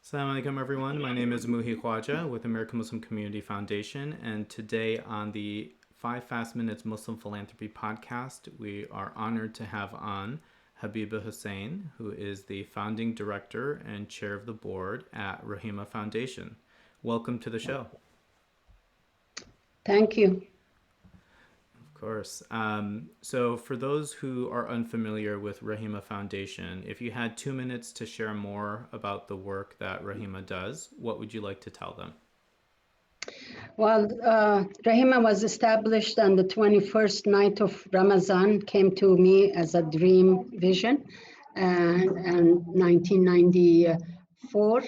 Assalamu alaikum, everyone. My name is Muhi Khwaja with American Muslim Community Foundation, and today on the 5 Fast Minutes Muslim Philanthropy podcast, we are honored to have on Habibe Husain, who is the founding director and chair of the board at Rahima Foundation. Welcome to the show. Thank you. Of course. So for those who are unfamiliar with Rahima Foundation, if you had 2 minutes to share more about the work that Rahima does, what would you like to tell them? Well, Rahima was established on the 21st night of Ramadan, came to me as a dream vision, and 1994.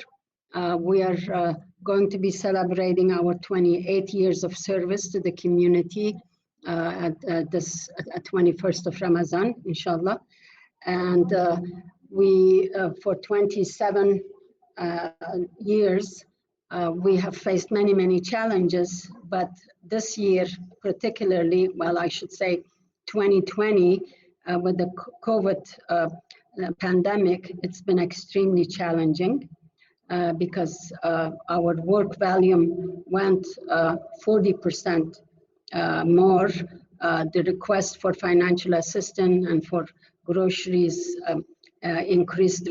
We are going to be celebrating our 28 years of service to the community at this 21st of Ramadan, inshallah. And we, for 27 years, we have faced many challenges, but this year particularly, well, I should say 2020, with the COVID pandemic, it's been extremely challenging because our work volume went 40% more. The request for financial assistance and for groceries increased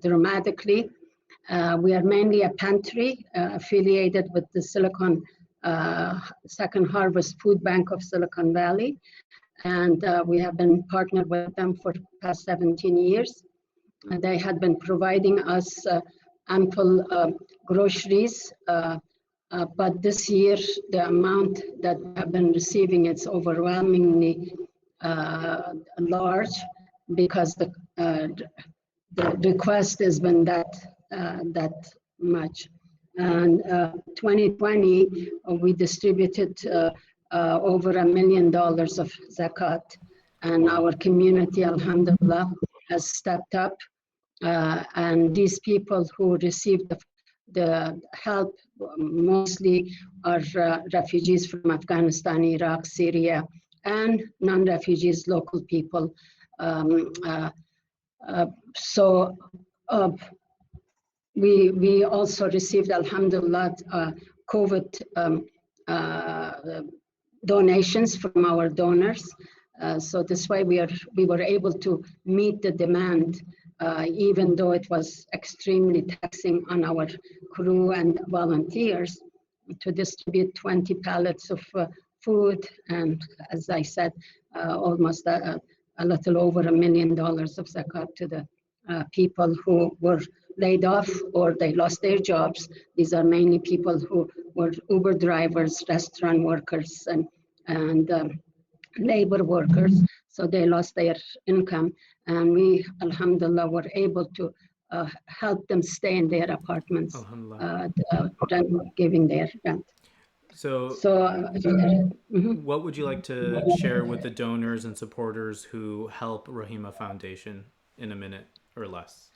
dramatically. We are mainly a pantry affiliated with the Second Harvest Food Bank of Silicon Valley, and we have been partnered with them for the past 17 years. They had been providing us ample groceries, but this year the amount that we have been receiving is overwhelmingly large because the request has been that much. And 2020, we distributed over $1 million of zakat, and our community, alhamdulillah, has stepped up. And these people who received the help mostly are refugees from Afghanistan, Iraq, Syria, and non-refugees, local people. We also received, alhamdulillah, COVID donations from our donors. So this way we were able to meet the demand, even though it was extremely taxing on our crew and volunteers to distribute 20 pallets of food, and as I said, almost a little over $1 million of zakat to the people who were laid off or they lost their jobs. These are mainly people who were Uber drivers, restaurant workers, and labor workers. So they lost their income, and we, alhamdulillah, were able to help them stay in their apartments, giving their rent. So what would you like to share with the donors and supporters who help Rahima Foundation in a minute or less?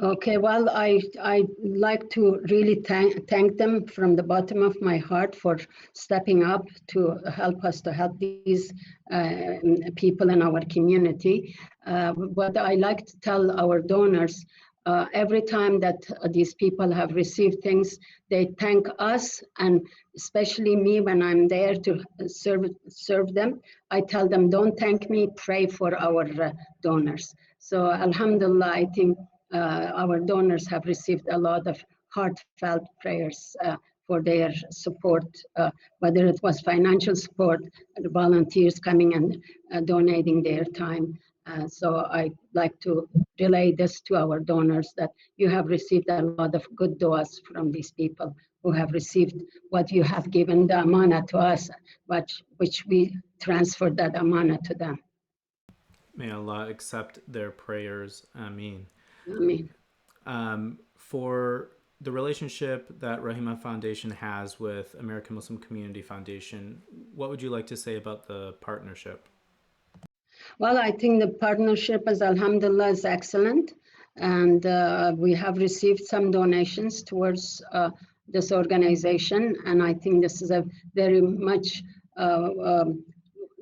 Okay, well, I'd like to really thank them from the bottom of my heart for stepping up to help us to help these people in our community. What I like to tell our donors, every time that these people have received things, they thank us, and especially me when I'm there to serve them. I tell them, don't thank me, pray for our donors. So alhamdulillah, I think our donors have received a lot of heartfelt prayers for their support, whether it was financial support, the volunteers coming and donating their time. So I like to relay this to our donors, that you have received a lot of good du'as from these people who have received what you have given the amana to us, which we transferred that amana to them. May Allah accept their prayers. Ameen. Ameen. For the relationship that Rahima Foundation has with American Muslim Community Foundation, what would you like to say about the partnership? Well, I think the partnership is, alhamdulillah, is excellent. And we have received some donations towards this organization. And I think this is a very much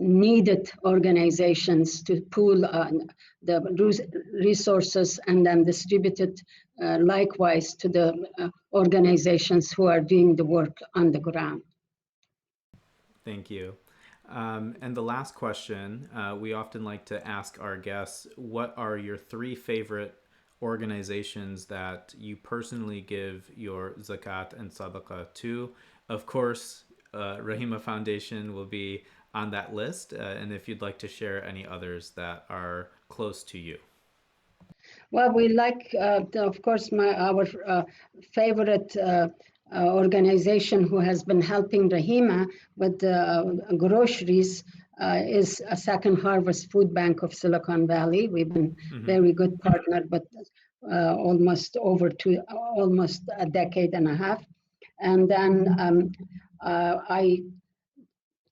needed organizations to pool the resources and then distribute it likewise to the organizations who are doing the work on the ground. Thank you. And the last question, we often like to ask our guests, what are your 3 favorite organizations that you personally give your zakat and sadaqah to? Of course, Rahima Foundation will be on that list. And if you'd like to share any others that are close to you. Well, we like, of course, our favorite organization who has been helping Rahima with groceries is a Second Harvest Food Bank of Silicon Valley. We've been very good partner, but almost a decade and a half. And then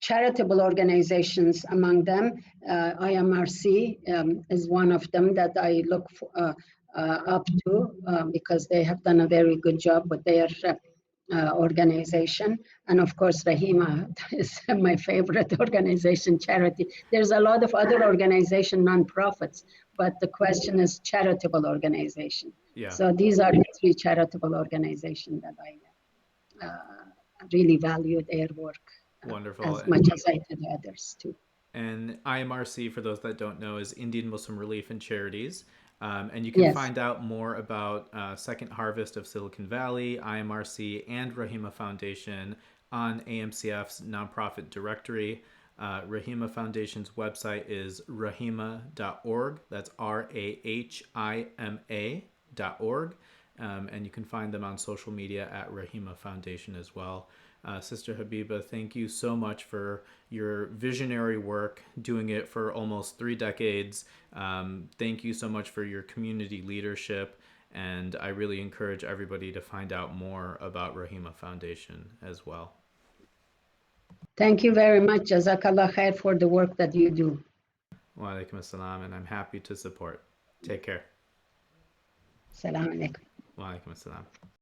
charitable organizations among them. IMRC is one of them that I look up to because they have done a very good job with their organization. And of course, Rahima is my favorite organization, charity. There's a lot of other organization, nonprofits, but the question is charitable organization. Yeah. So these are the 3 charitable organizations that I really value their work. Wonderful. As much as I do the others too. And IMRC, for those that don't know, is Indian Muslim Relief and Charities. And you can find out more about Second Harvest of Silicon Valley, IMRC, and Rahima Foundation on AMCF's nonprofit directory. Rahima Foundation's website is rahima.org. That's RAHIMA.org. And you can find them on social media at Rahima Foundation as well. Sister Habiba, thank you so much for your visionary work, doing it for almost 3 decades. Thank you so much for your community leadership. And I really encourage everybody to find out more about Rahima Foundation as well. Thank you very much. Jazakallah khair for the work that you do. Wa alaikum assalam, and I'm happy to support. Take care. Assalamu alaikum. Wa alaikum assalam.